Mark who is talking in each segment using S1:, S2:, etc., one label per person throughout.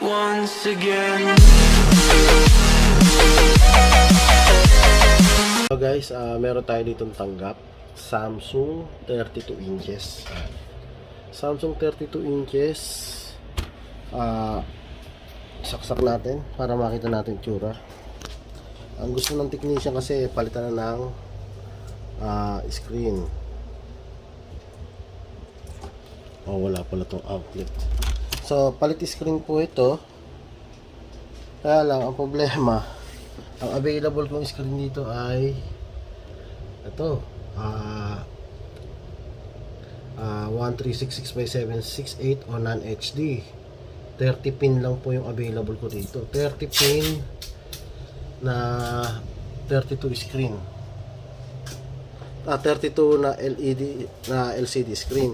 S1: once again.
S2: So guys, meron tayo ditong tanggap Samsung 32 inches. Samsung 32 inches. Saksak natin para makita natin tsura. Ang gusto ng technician kasi palitan na ng screen. Wala pala tong outlet. So palit screen po ito. Kaya lang ang problema, ang available kong screen dito ay ito, 13666x768 o non-HD. 30 pin lang po yung available ko dito. 30 pin na 32 screen. 32 na LED na LCD screen.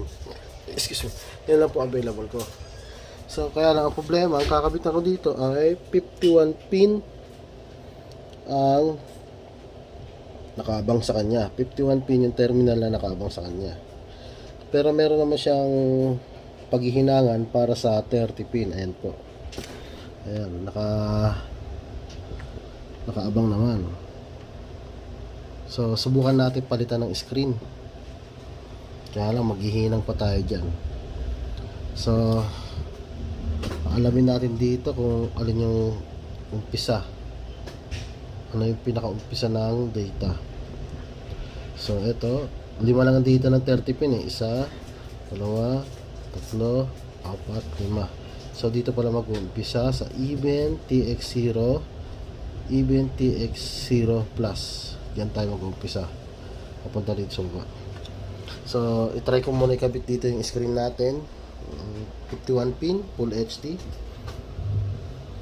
S2: Excuse me. Yan lang po available ko. So kaya lang ang problema, ang kakabit ko dito ay 51 pin ang nakaabang sa kanya. 51 pin yung terminal na nakaabang sa kanya. Pero meron naman siyang paghihinangan para sa 30 pin. Ayan po. Ayan, nakaabang naman. So subukan natin palitan ng screen. Kaya lang maghihinang pa tayo dyan. So alamin natin dito kung alin yung umpisa, ano yung pinaka-umpisa ng data. So ito, 5 lang ang data ng 30 pin eh. 1, 2, 3, 4, 5. So dito pala mag-umpisa sa even TX0, even TX0 plus. Yan tayo mag-umpisa papunta dito sa baba. So itry ko muna ikabit dito yung screen natin, 51 pin full HD.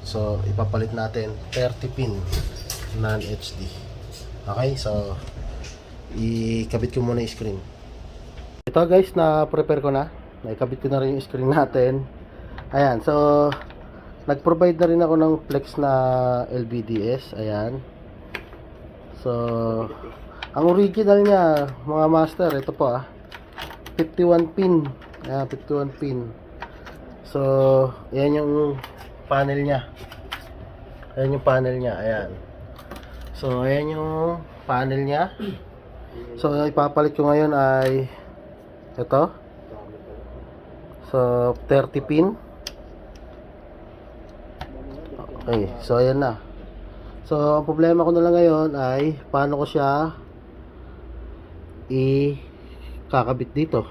S2: So ipapalit natin 30 pin non HD. Okay, so ikabit ko muna yung screen. Ito guys, na prepare ko na, naikabit ko na rin yung screen natin. Ayan, so nag-provide na rin ako ng flex na LVDS. Ayan, so ang original niya mga master, ito po 51 pin. Ayan, 51 pin. So ayan yung panel niya. Ayan yung panel niya. Ayan. So ayan yung panel niya. So ipapalit ko ngayon ay ito. So 30 pin. Okay, so ayan na. So ang problema ko na lang ngayon ay paano ko siya kakabit dito.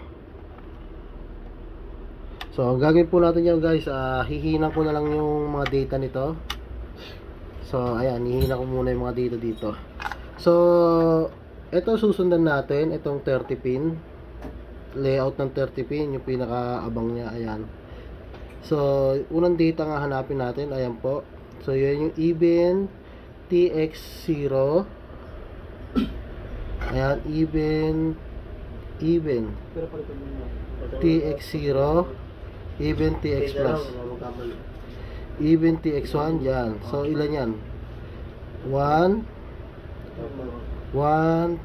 S2: So ang gagawin po natin yan guys, hihinan ko na lang yung mga data nito. So ayan, hihinan ko muna yung mga data dito. So ito susundan natin, itong 30 pin, layout ng 30 pin, yung pinakaabang niya. Ayan. So unang data nga hanapin natin, ayan po. So yun yung even TX0. Ayan, even TX0, even TX plus, even TX1. Yan. So ilan yan? 1, 2,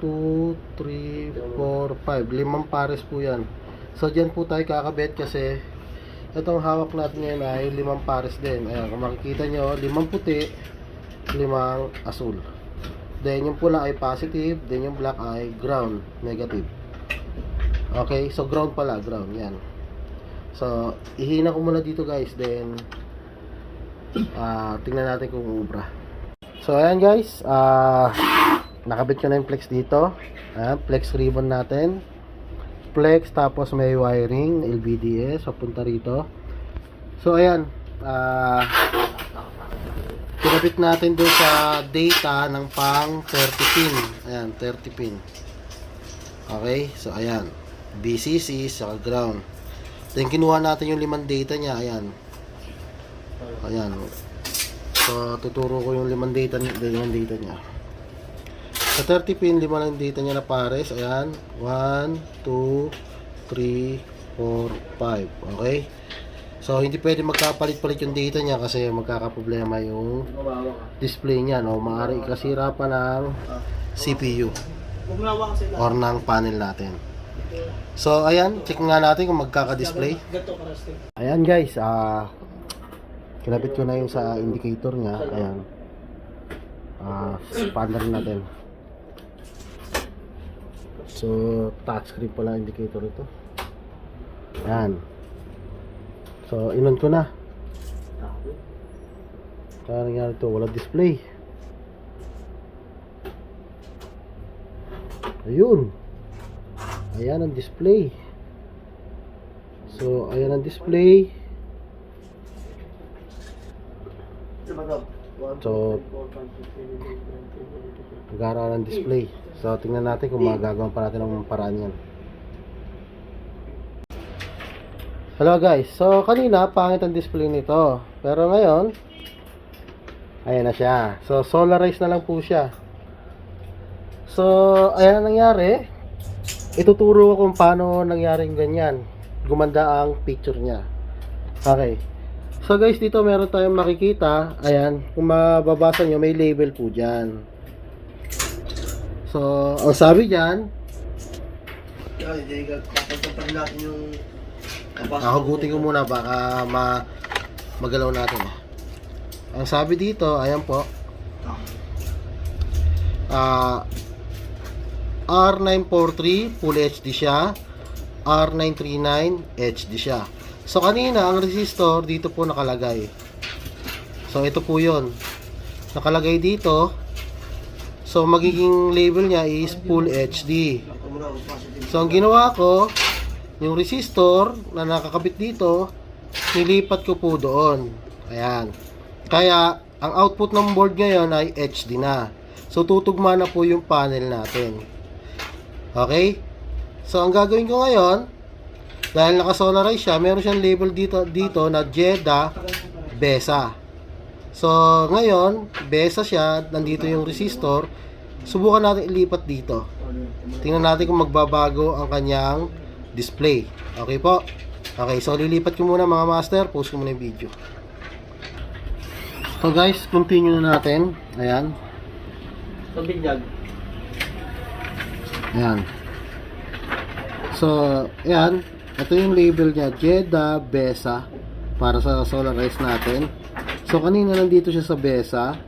S2: 3, 4, 5. 5 pares po yan. So dyan po tayo kakabit kasi itong hawak natin ngayon ay 5 pares din. Ayan, kung makikita nyo, 5 puti, 5 asul. Then yung pula ay positive, then yung black ay ground, negative. Okay, so ground pala, ground, yan. So ihina ko muna dito guys, then tingnan natin kung ubra. So ayan guys, nakabit ko na yung flex dito. Ayan, flex ribbon natin. Flex, tapos may wiring, LVDS, papunta rito. So ayan, kinabit natin doon sa data ng pang 30 pin. Ayan, 30 pin. Okay, so ayan, BCC sa ground. Then kinuha natin yung 5 data niya. Ayan. Ayan. So tuturo ko yung 5 data niya. Sa 30 pin, 5 lang data niya na pares. Ayan, 1, 2, 3, 4, 5. Okay. So hindi pwede magkapalit-palit yung data niya kasi magkakaproblema yung display niya, no? Maaari ikasira pa ng CPU or ng panel natin. So ayan, check nga natin kung magkaka-display. Ayan guys, Kinabit ko na yung sa indicator niya. Ayan. Spanner rin natin. So, touchscreen pala indicator ito. Ayan. So, inon ko na. Kaya nangyari ito, wala display. Ayun. Ayan ang display. So, ayan ang display. So, nag-aaral ng display. So, tingnan natin kung magagawa pa natin ng paraan yan. Hello guys. So, kanina, pangit ang display nito. Pero ngayon, ayan na siya. So, solarized na lang po siya. So, ayan ang nangyari. Ituturo ko kung paano nangyaring ganyan. Gumanda ang picture niya. Okay. So guys, dito meron tayong makikita. Ayan, kung mababasa nyo, may label po dyan. So, ang sabi dyan, hugutin ko muna baka magalaw natin. Ang sabi dito, ayan po, R943 Full HD siya, R939 HD siya. So kanina ang resistor dito po nakalagay. So ito po 'yon. Nakalagay dito. So magiging label niya is Full HD. So ang ginawa ko, yung resistor na nakakabit dito, nilipat ko po doon. Ayan. Kaya ang output ng board ngayon ay HD na. So tutugma na po yung panel natin. Okay? So ang gagawin ko ngayon, dahil naka-solarize siya, meron siyang label dito na Jeddah Besa. So, ngayon, Besa siya, nandito yung resistor. Subukan natin ilipat dito. Tingnan natin kung magbabago ang kanyang display. Okay po? Okay, so lilipat ko muna mga master. Post ko muna yung video. So guys, continue na natin. Ayan.
S1: So, binyag.
S2: Ayan. So, ayan. Ito yung label niya, Jeddah Besa, para sa solarize natin. So, kanina nandito siya sa Besa.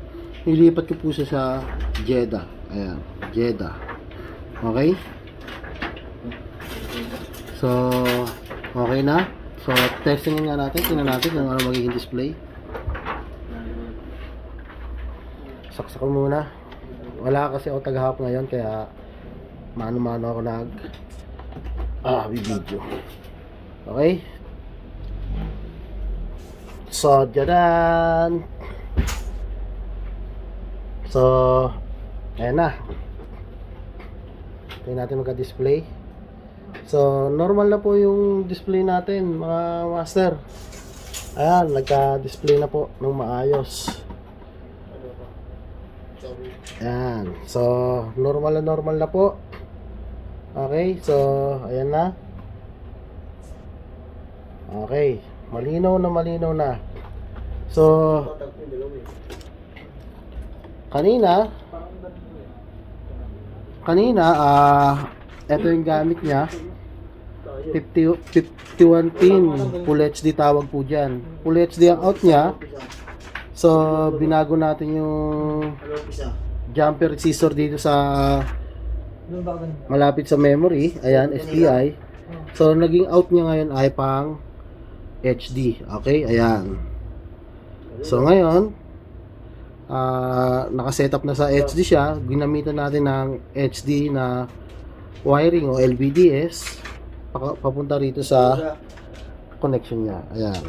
S2: Nilipat ko po siya sa Jeddah. Ayan, Jeddah. Okay? So, okay na. So, testingin nga natin. Tingnan natin kung ano magiging display. Saksak ko muna. Wala kasi ako tagahap ngayon, kaya mano-mano ako video. Okay? So, dyan. So, ayan na. Tingnan natin magka-display. So, normal na po yung display natin, mga master. Ayan, nagka-display na po ng maayos. Ayan. So, normal na po. Okay, so ayan na. Okay, malinaw na. So kanina ito yung gamit niya. 51 pin Full HD tawag po dyan. Full HD ang out niya. So binago natin yung jumper resistor dito sa malapit sa memory. Ayan, SPI. So naging out niya ngayon ay pang HD. Okay, ayan. So ngayon naka-setup na sa HD siya. Ginamitan natin ng HD na wiring o LVDS papunta rito sa connection niya. Ayan.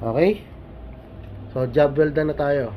S2: Okay? So job well done na tayo.